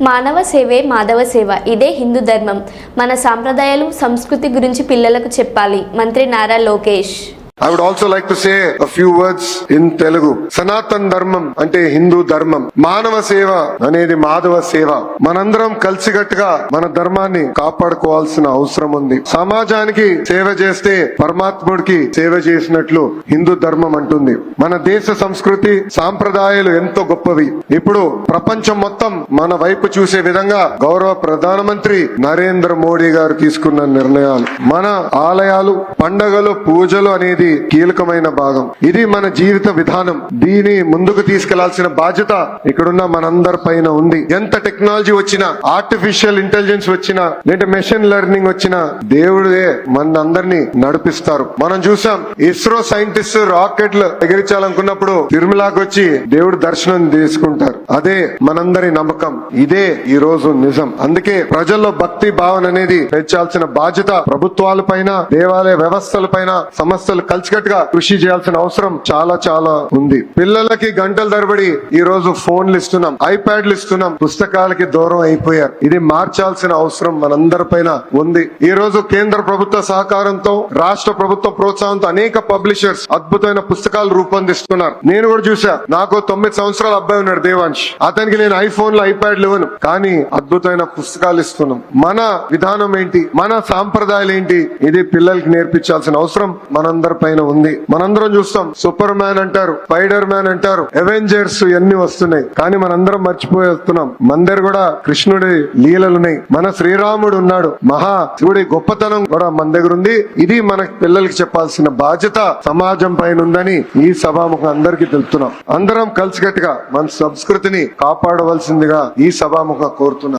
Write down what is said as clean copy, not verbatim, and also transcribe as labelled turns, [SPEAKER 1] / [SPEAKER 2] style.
[SPEAKER 1] మానవ సేవే మాధవ సేవ. ఇదే హిందూ ధర్మం. మన సాంప్రదాయాలు సంస్కృతి గురించి పిల్లలకు చెప్పాలి. మంత్రి Nara Lokesh.
[SPEAKER 2] I would also like to say a few words in Telugu. Sanatan Dharmam ante Hindu Dharmam. Manava Seva anedi Madhava Seva. Manandram కలిసికట్టుగా మన ధర్మాన్ని కాపాడుకోవాల్సిన అవసరం ఉంది. సమాజానికి సేవ చేస్తే పరమాత్ముడికి సేవ చేసినట్లు హిందూ ధర్మం అంటుంది. మన దేశ సంస్కృతి సాంప్రదాయాలు ఎంతో గొప్పవి. ఇప్పుడు ప్రపంచం మొత్తం మన వైపు చూసే విధంగా గౌరవ ప్రధానమంత్రి నరేంద్ర మోడీ గారు తీసుకున్న నిర్ణయాలు, మన ఆలయాలు, పండగలు, పూజలు అనేది కీలకమైన భాగం. ఇది మన జీవిత విధానం. దీని ముందుకు తీసుకెళ్లాల్సిన బాధ్యత ఇక్కడున్న మనందరి పైన ఉంది. ఎంత టెక్నాలజీ వచ్చినా, ఆర్టిఫిషియల్ ఇంటెలిజెన్స్ వచ్చినా, లేదా మెషిన్ లెర్నింగ్ వచ్చినా దేవుడే మన అందరినీ నడిపిస్తారు. మనం చూసాం, ఇస్రో సైంటిస్ట్ రాకెట్లు ఎగిరించాలనుకున్నప్పుడు తిరుమలకి వచ్చి దేవుడు దర్శనం తీసుకుంటారు. అదే మనందరి నమ్మకం. ఇదే ఈ రోజు నిజం. అందుకే ప్రజల్లో భక్తి భావన అనేది పెంచాల్సిన బాధ్యత ప్రభుత్వాల పైన, దేవాలయ వ్యవస్థల పైన, సంస్థలు కలిసికట్టుగా కృషి చేయాల్సిన అవసరం చాలా చాలా ఉంది. పిల్లలకి గంటల తరబడి ఈ రోజు ఫోన్లు ఇస్తున్నాం, ఐప్యాడ్లు ఇస్తున్నాం, పుస్తకాలకి దూరం అయిపోయారు. ఇది మార్చాల్సిన అవసరం మనందరి పైన ఉంది. ఈ రోజు కేంద్ర ప్రభుత్వ సహకారంతో, రాష్ట్ర ప్రభుత్వ ప్రోత్సాహంతో అనేక పబ్లిషర్స్ అద్భుతమైన పుస్తకాలు రూపొందిస్తున్నారు. నేను కూడా చూసా. నాకు 9 సంవత్సరాల అబ్బాయి ఉన్నాడు, దేవాంశ్. అతనికి నేను ఐఫోన్లు, ఐప్యాడ్లు ఇవ్వను, కానీ అద్భుతమైన పుస్తకాలు ఇస్తున్నాం. మన విధానం ఏంటి, మన సాంప్రదాయాలు ఏంటి, ఇది పిల్లలకి నేర్పించాల్సిన అవసరం మనందరి పైన ఉంది. మనందరం చూస్తాం, సూపర్ మ్యాన్ అంటారు, స్పైడర్ మ్యాన్ అంటారు, అవెంజర్స్ ఇవన్నీ వస్తున్నాయి. కానీ మనందరం మర్చిపోతున్నాం, మన దగ్గర కూడా కృష్ణుడి లీలలున్నాయి. మన శ్రీరాముడు ఉన్నాడు, మహా శివుడి గొప్పతనం కూడా మన దగ్గర ఉంది. ఇది మన పిల్లలకి చెప్పాల్సిన బాధ్యత సమాజం పైన ఉందని ఈ సభాముఖం అందరికీ తెలుపుతున్నాం. అందరం కలిసికట్టుగా మన సంస్కృతిని కాపాడవలసిందిగా ఈ సభాముఖం కోరుతున్నాం.